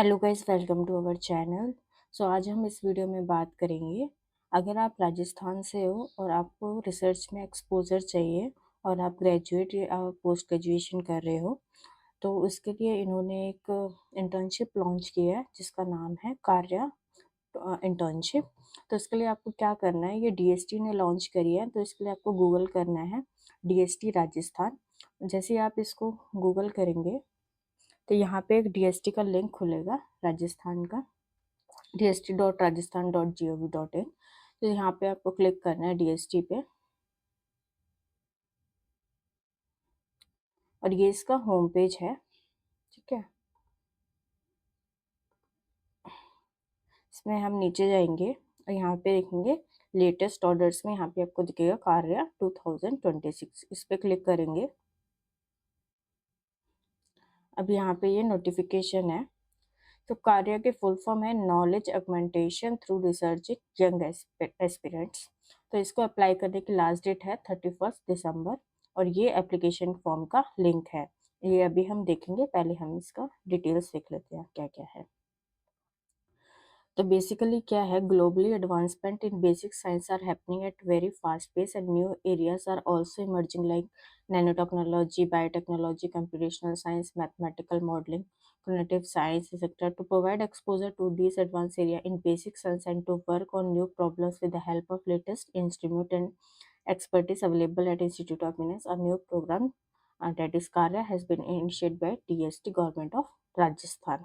Hello guys, welcome to our channel. आज हम इस वीडियो में बात करेंगे। अगर आप राजस्थान से हो और आपको रिसर्च में एक्सपोजर चाहिए और आप ग्रेजुएट या पोस्ट ग्रेजुएशन कर रहे हो, तो उसके लिए इन्होंने एक इंटर्नशिप लॉन्च किया है जिसका नाम है कार्या इंटर्नशिप। तो इसके लिए आपको क्या करना है, ये डीएसटी ने लॉन्च करी है, तो इसके लिए आपको गूगल करना है डीएसटी राजस्थान। जैसे ही आप इसको गूगल करेंगे तो यहाँ पे एक डीएसटी का लिंक खुलेगा राजस्थान का, dst.rajasthan.gov.in। तो यहाँ पे आपको क्लिक करना है डीएसटी पे, और ये इसका होम पेज है। ठीक है, इसमें हम नीचे जाएंगे और यहाँ पे देखेंगे लेटेस्ट ऑर्डर्स में, यहाँ पे आपको दिखेगा कार्या 2026, इस पे क्लिक करेंगे। अब यहाँ पे ये नोटिफिकेशन है। तो कार्य के फुल फॉर्म है knowledge augmentation through research young aspirants. तो इसको अप्लाई करने की लास्ट डेट है 31 दिसंबर, और ये एप्लीकेशन फॉर्म का लिंक है। ये अभी हम देखेंगे, पहले हम इसका डिटेल्स देख लेते हैं क्या क्या है। तो बेसिकली क्या है, globally advancement in basic science are happening at very fast pace and new areas are also emerging like nanotechnology, biotechnology, computational science, mathematical modeling, cognitive science, etc. To provide exposure to these advanced area in basic science and to work on new problems with the help of latest instrument and expertise available at Institute of Minutes, a new program that is Karya has been initiated by DST Government of Rajasthan।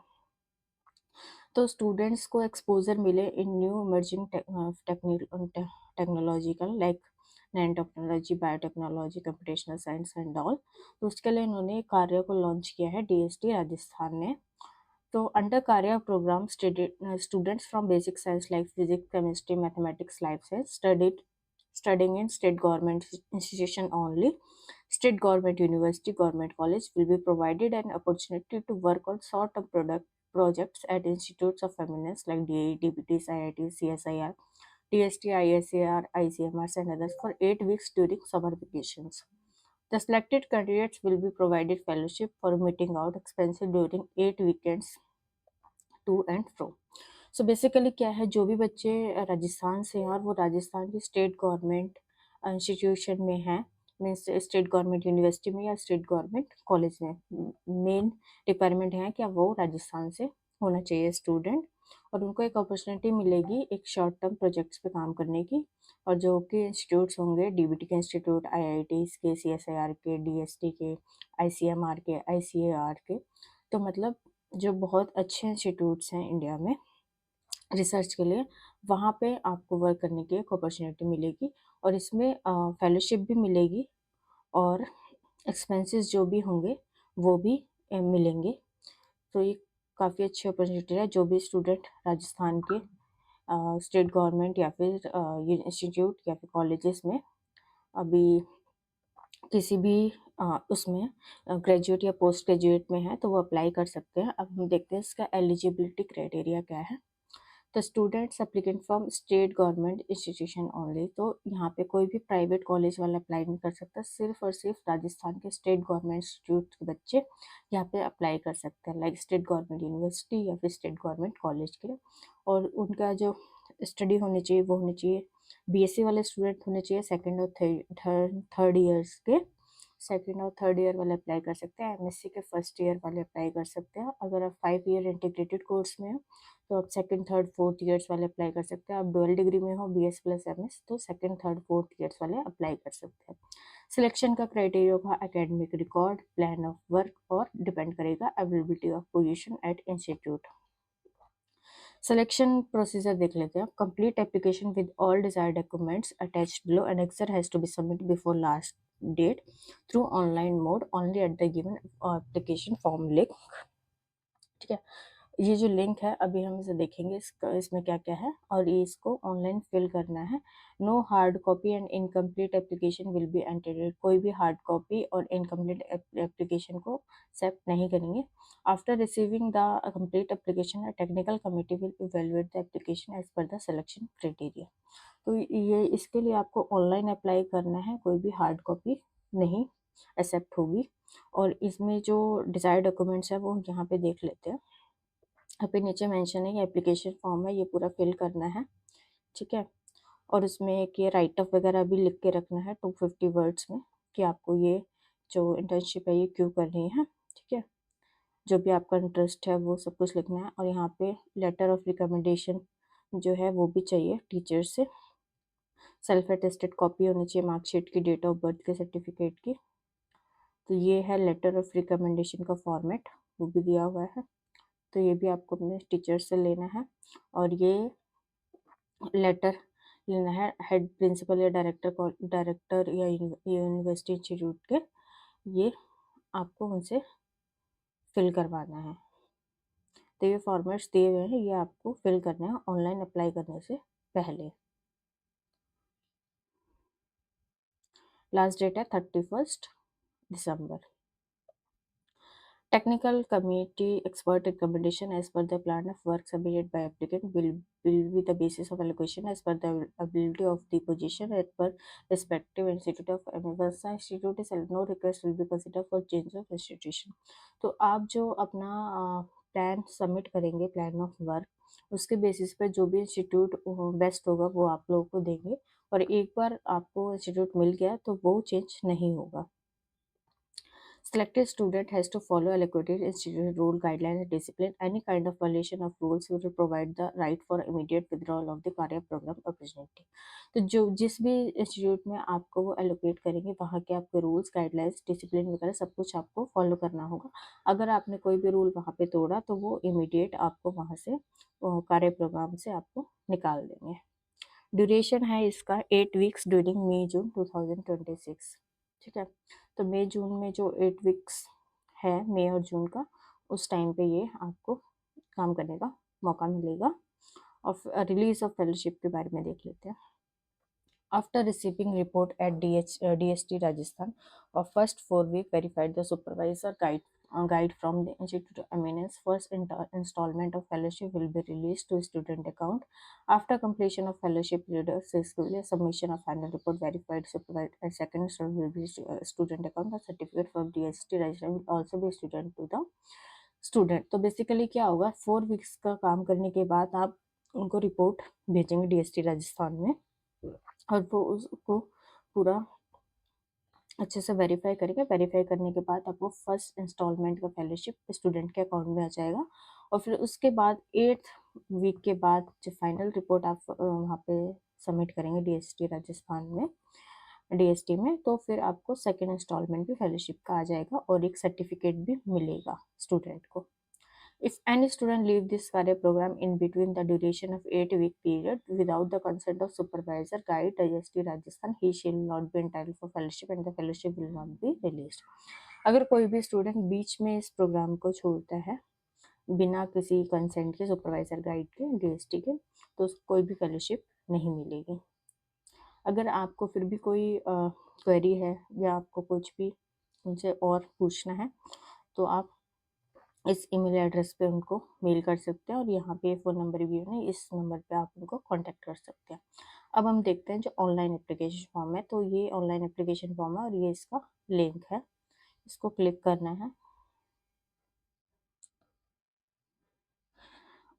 तो students को exposure मिले in new emerging technological like nanotechnology, biotechnology, computational science and all. तो उसके लिए इन्होंने कार्य को launch किया है डीएसटी राजस्थान ने। तो अंडर कार्य program students from basic science like physics, chemistry, mathematics, life science studying in state government institution only, state government university, government college will be provided an opportunity to work on short-term projects at institutes of eminence like DAE, DBTs, IITs, CSIR, TST, ISAR, ICMRs and others for 8 weeks during summer vacations. The selected candidates will be provided fellowship for meeting out expenses during 8 weekends to and fro. So basically क्या है, जो भी बच्चे राजस्थान से हैं और वो राजस्थान की स्टेट गवर्नमेंट इंस्टीट्यूशन में हैं, मीन्स स्टेट गवर्नमेंट यूनिवर्सिटी में या स्टेट गवर्नमेंट कॉलेज में, मेन रिक्वायरमेंट है कि वो राजस्थान से होना चाहिए स्टूडेंट, और उनको एक अपॉर्चुनिटी मिलेगी एक शॉर्ट टर्म प्रोजेक्ट्स पे काम करने की। और जो कि इंस्टीट्यूट्स होंगे डीबीटी के इंस्टीट्यूट, आईआईटीज के, सीएसआईआर के, डीएसटी के, आईसीएमआर के, आईसीएआर के, तो मतलब जो बहुत अच्छे इंस्टीट्यूट्स हैं इंडिया में रिसर्च के लिए, वहाँ पे आपको वर्क करने की एक अपॉर्चुनिटी मिलेगी, और इसमें फेलोशिप भी मिलेगी और एक्सपेंसेस जो भी होंगे वो भी मिलेंगे। तो ये काफ़ी अच्छी अपॉर्चुनिटी है। जो भी स्टूडेंट राजस्थान के स्टेट गवर्नमेंट या फिर ये इंस्टीट्यूट या फिर कॉलेजेस में अभी किसी भी उसमें ग्रेजुएट या पोस्ट ग्रेजुएट में है तो वो अप्लाई कर सकते हैं। अब हम देखते हैं इसका एलिजिबिलिटी क्राइटेरिया क्या है। तो students applicant from state government institution only. तो यहाँ पे कोई भी प्राइवेट कॉलेज वाला अप्लाई नहीं कर सकता, सिर्फ और सिर्फ राजस्थान के स्टेट गवर्नमेंट इंस्टीट्यूट के बच्चे यहाँ पे अप्लाई कर सकते हैं, लाइक स्टेट गवर्नमेंट यूनिवर्सिटी या फिर स्टेट गवर्नमेंट कॉलेज के लिए। और उनका जो स्टडी होनी चाहिए वो होनी चाहिए, बीएससी वाले स्टूडेंट होने चाहिए सेकेंड और थर्ड ईयर्स के। सेकेंड और थर्ड ईयर वाले अप्लाई कर सकते हैं, एमएससी के फर्स्ट ईयर वाले अप्लाई कर सकते हैं। अगर आप 5 ईयर इंटीग्रेटेड कोर्स में हो तो आप सेकंड थर्ड फोर्थ ईयर्स वाले अप्लाई कर सकते हैं। आप डुअल डिग्री में हो बीएस प्लस एमएस तो सेकंड थर्ड फोर्थ ईयर्स वाले अप्लाई कर सकते हैं। सिलेक्शन का क्राइटेरिया होगा academic record, plan of work, और डिपेंड करेगा availability of position at institute. Selection procedure देख लेते हैं। Complete application with all desired documents attached below, an exer has to be submit before last date through online mode only at the given application form link. ठीक है, ये जो link है अभी हम इसे देखेंगे इसमें क्या क्या है, और ये इसको ऑनलाइन फिल करना है। No hard copy and incomplete application will be entered. कोई भी हार्ड कॉपी और इनकम्प्लीट एप्लीकेशन को एक्सेप्ट नहीं करेंगे। After receiving the complete application, technical committee will evaluate the application as per the selection criteria. तो ये इसके लिए आपको ऑनलाइन अप्लाई करना है, कोई भी हार्ड कॉपी नहीं एक्सेप्ट होगी। और इसमें जो डिजायर्ड डॉक्यूमेंट्स है वो यहाँ पे देख लेते हैं। यहाँ पे नीचे मेंशन है ये एप्लीकेशन फॉर्म है, ये पूरा फिल करना है, ठीक है। और उसमें एक ये राइट अप वगैरह भी लिख के रखना है 250 वर्ड्स में कि आपको ये जो इंटर्नशिप है ये क्यों करनी है, ठीक है। जो भी आपका इंटरेस्ट है वो सब कुछ लिखना है। और यहाँ पे लेटर ऑफ रिकमेंडेशन जो है वो भी चाहिए टीचर से। सेल्फ अटेस्टेड कॉपी होनी चाहिए मार्कशीट की, डेट ऑफ बर्थ के सर्टिफिकेट की। तो ये है लेटर ऑफ रिकमेंडेशन का फॉर्मेट, वो भी दिया हुआ है। तो ये भी आपको अपने टीचर से लेना है। और ये लेटर लेना है हेड प्रिंसिपल या डायरेक्टर या यूनिवर्सिटी इंस्टीट्यूट के, ये आपको उनसे फिल करवाना है। तो ये फॉर्मेट्स दिए हुए हैं, ये आपको फिल करना है ऑनलाइन अप्लाई करने से पहले। लास्ट डेट है 31 दिसंबर। Technical committee expert recommendation as per the plan of work submitted by applicant will be the basis of allocation as per the ability of the position as per respective institute of once the institute is no request will be considered for change of institution। तो आप जो अपना plan submit करेंगे, plan of work, उसके basis पे जो भी institute best होगा वो आप लोगों को देंगे। और एक बार आपको इंस्टीट्यूट मिल गया तो वो चेंज नहीं होगा। Selected student has to follow allocated institute rule, guidelines, and discipline. Any kind of violation of rules will provide the right for immediate withdrawal of the career program opportunity। तो जो जिस भी institute में आपको वो allocate करेंगे वहाँ के आपके रूल्स, गाइडलाइंस, डिसिप्लिन वगैरह सब कुछ आपको फॉलो करना होगा। अगर आपने कोई भी रूल वहाँ पे तोड़ा तो वो इमीडिएट आपको वहाँ से कार्य प्रोग्राम से आपको निकाल देंगे। ड्यूरेशन है इसका 8 वीक्स ड्यूरिंग मई जून 2026, ठीक है। तो मई जून में जो 8 वीक्स है, मई और जून का, उस टाइम पे ये आपको काम करने का मौका मिलेगा। और रिलीज ऑफ फेलोशिप के बारे में देख लेते हैं। After receiving report at DST Rajasthan of first 4 week verified the supervisor guide from the Institute of Eminence. First installment of fellowship will be released to student account. After completion of fellowship period successfully, submission of final report verified supervisor and second installment will be student account. The certificate from DST Rajasthan will also be student to the student. तो basically क्या होगा, 4 weeks का काम करने के बाद आप उनको रिपोर्ट भेजेंगे डीएसटी राजस्थान में, और वो उसको पूरा अच्छे से वेरीफाई करेंगे। वेरीफाई करने के बाद आपको फर्स्ट इंस्टॉलमेंट का फेलोशिप स्टूडेंट के अकाउंट में आ जाएगा। और फिर उसके बाद 8th वीक के बाद जो फाइनल रिपोर्ट आप वहाँ पे सबमिट करेंगे डीएसटी राजस्थान में, डीएसटी में, तो फिर आपको सेकेंड इंस्टॉलमेंट भी फेलोशिप का आ जाएगा और एक सर्टिफिकेट भी मिलेगा स्टूडेंट को। If any student leave this career program in between the duration of 8 week period without the consent of supervisor, guide, registry Rajasthan, he shall not be entitled for fellowship and the fellowship will not be released। अगर कोई भी student बीच में इस programme को छोड़ता है बिना किसी कंसेंट के, सुपरवाइजर गाइड के, डीएसटी के, तो उसको कोई भी फेलोशिप नहीं मिलेगी। अगर आपको फिर भी कोई क्वेरी है या आपको कुछ भी उनसे और पूछना है तो आप इस ईमेल एड्रेस पे उनको मेल कर सकते हैं। और यहाँ पे फ़ोन नंबर भी है, इस नंबर पे आप उनको कांटेक्ट कर सकते हैं। अब हम देखते हैं जो ऑनलाइन एप्लीकेशन फॉर्म है। तो ये ऑनलाइन एप्लीकेशन फॉर्म है और ये इसका लिंक है, इसको क्लिक करना है।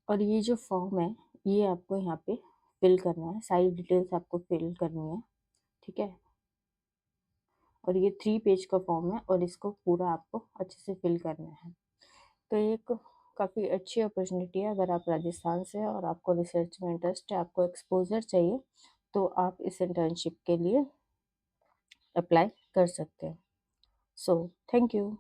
और ये जो फॉर्म है ये आपको यहाँ पे फिल करना है, सारी डिटेल्स आपको फिल करनी है, ठीक है। और ये 3 पेज का फॉर्म है और इसको पूरा आपको अच्छे से फिल करना है। तो ये एक काफ़ी अच्छी अपॉर्चुनिटी है। अगर आप राजस्थान से हैं और आपको रिसर्च में इंटरेस्ट है, आपको एक्सपोजर चाहिए, तो आप इस इंटर्नशिप के लिए अप्लाई कर सकते हैं। So thank you.